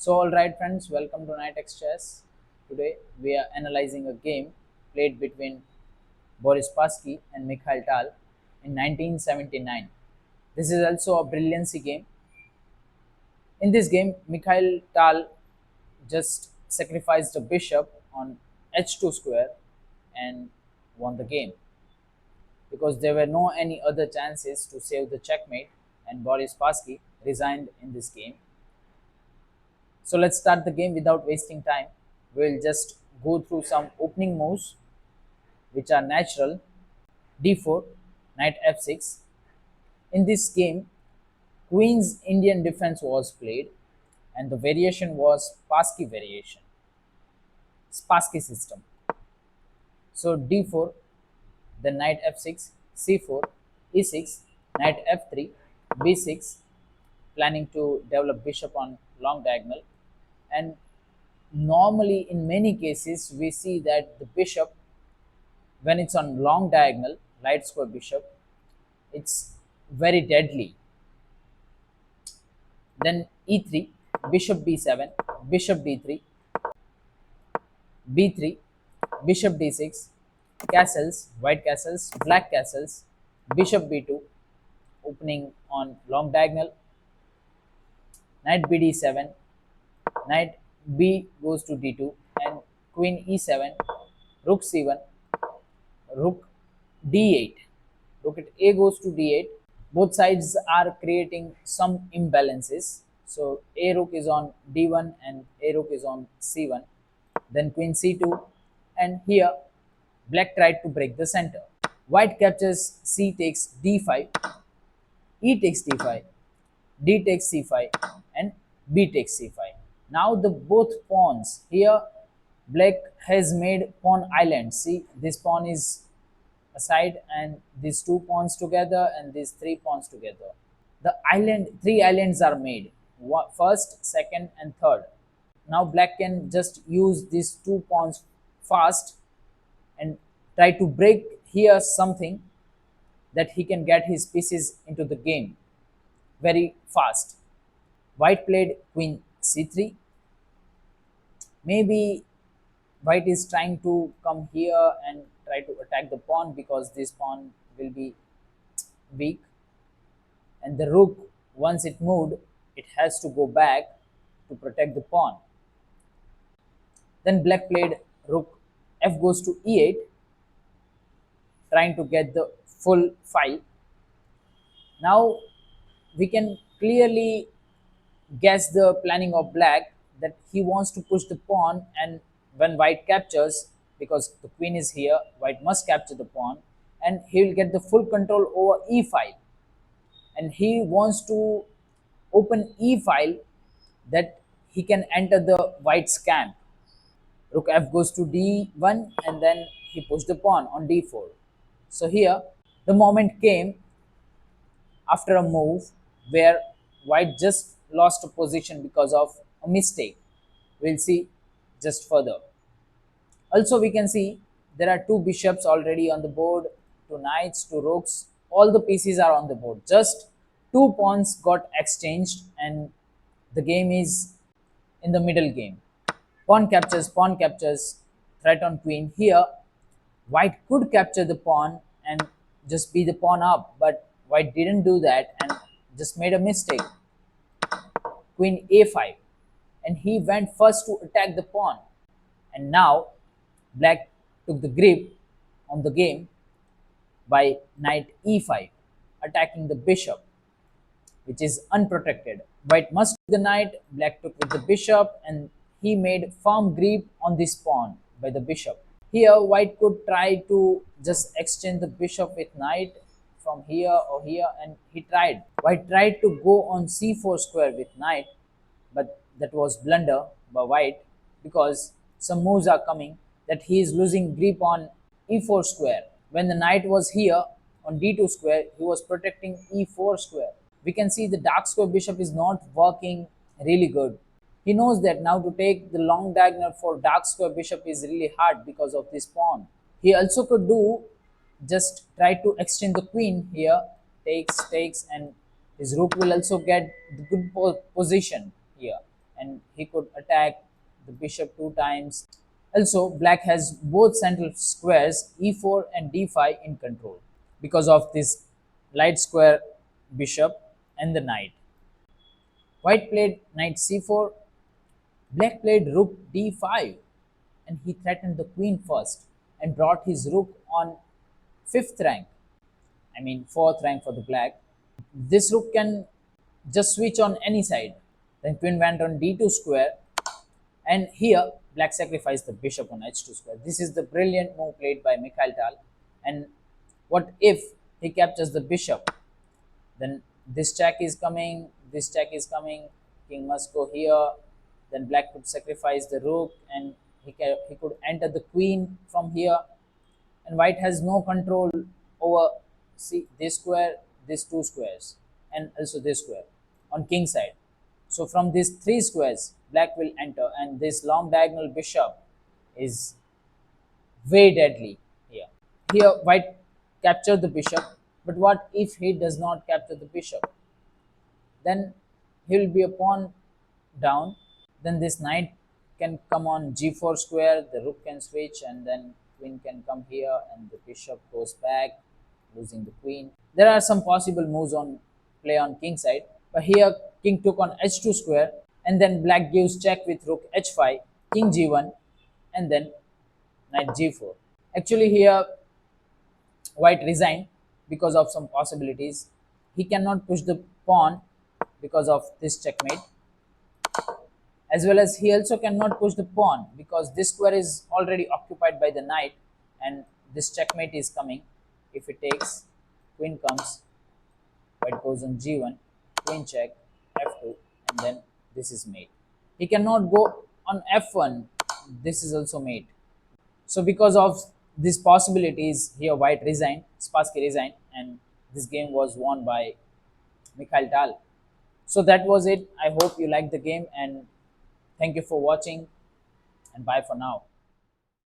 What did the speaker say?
So, alright, friends, welcome to Night X Chess. Today, we are analyzing a game played between Boris Spassky and Mikhail Tal in 1979. This is also a brilliancy game. In this game, Mikhail Tal just sacrificed a bishop on h2 square and won the game because there were no any other chances to save the checkmate, and Boris Spassky resigned in this game. So let's start the game without wasting time. We'll just go through some opening moves which are natural. d4, knight f6. In this game, Queen's Indian defense was played and the variation was Spassky variation, Spassky system. So d4, then knight f6, c4, e6, knight f3, b6, planning to develop bishop on long diagonal. And normally in many cases we see that the bishop, when it's on long diagonal light square bishop, it's very deadly. Then e3, bishop b7, bishop d3, b3, bishop d6, castles, white castles, black castles, bishop b2, opening on long diagonal, knight bd7, knight b goes to d2, and queen e7, rook c1, rook d8, rook at a goes to d8. Both sides are creating some imbalances. So a rook is on d1 and a rook is on c1. Then queen c2, and here black tried to break the center. White captures c takes d5, e takes d5, d takes c5, and b takes c5. Now the both pawns here, black has made pawn island. See, this pawn is aside and these two pawns together and these three pawns together. The island, three islands are made, first, second, and third. Now black can just use these two pawns fast and try to break here something that he can get his pieces into the game very fast. White played queen c3. Maybe white is trying to come here and try to attack the pawn because this pawn will be weak, and the rook, once it moved, it has to go back to protect the pawn. Then black played rook f goes to e8, trying to get the full file. Now we can clearly guess the planning of black, that he wants to push the pawn, and when white captures, because the queen is here, white must capture the pawn and he will get the full control over e file, and he wants to open e file that he can enter the white's camp. Rook f goes to d1 and then he pushed the pawn on d4. So here the moment came after a move where white just lost a position because of a mistake. We'll see just further. Also, we can see there are two bishops already on the board, two knights, two rooks. All the pieces are on the board. Just two pawns got exchanged, and the game is in the middle game. Pawn captures, threat on queen. Here, white could capture the pawn and just be the pawn up, but white didn't do that and just made a mistake. Queen a5, and he went first to attack the pawn, and now black took the grip on the game by knight e5, attacking the bishop, which is unprotected. White must take the knight, black took with the bishop, and he made firm grip on this pawn by the bishop. Here white could try to just exchange the bishop with knight from here or here, and he tried. White tried to go on c4 square with knight, but that was blunder by white because some moves are coming that he is losing grip on e4 square. When the knight was here on d2 square, he was protecting e4 square. We can see the dark square bishop is not working really good. He knows that now to take the long diagonal for dark square bishop is really hard because of this pawn. He also could do just try to exchange the queen here, takes, and his rook will also get the good position here. and he could attack the bishop two times. Also, black has both central squares e4 and d5 in control because of this light square bishop and the knight. White played knight c4, black played rook d5, and he threatened the queen first and brought his rook on fifth rank. I mean, fourth rank for the black. This rook can just switch on any side. Then queen went on d2 square, and here black sacrificed the bishop on h2 square. This is the brilliant move played by Mikhail Tal. And what if he captures the bishop? Then this check is coming, this check is coming, king must go here, then black could sacrifice the rook, and he could enter the queen from here, and white has no control over, see, this square, these two squares, and also this square on king side. So from these three squares black will enter, and this long diagonal bishop is way deadly here. Here white captured the bishop, but what if he does not capture the bishop? Then he will be a pawn down. Then this knight can come on g4 square, the rook can switch, and then queen can come here, and the bishop goes back, losing the queen. There are some possible moves on play on king side, but here king took on h2 square, and then black gives check with rook h5, king g1, and then knight g4. Actually, here white resigned because of some possibilities. He cannot push the pawn because of this checkmate, as well as he also cannot push the pawn because this square is already occupied by the knight, and this checkmate is coming. If it takes, queen comes, white goes on g1, queen check, f2, and then this is mate. He cannot go on f1, this is also mate. So because of these possibilities, here white resigned, Spassky resigned, and this game was won by Mikhail Tal. So that was it. I hope you liked the game, and thank you for watching, and bye for now.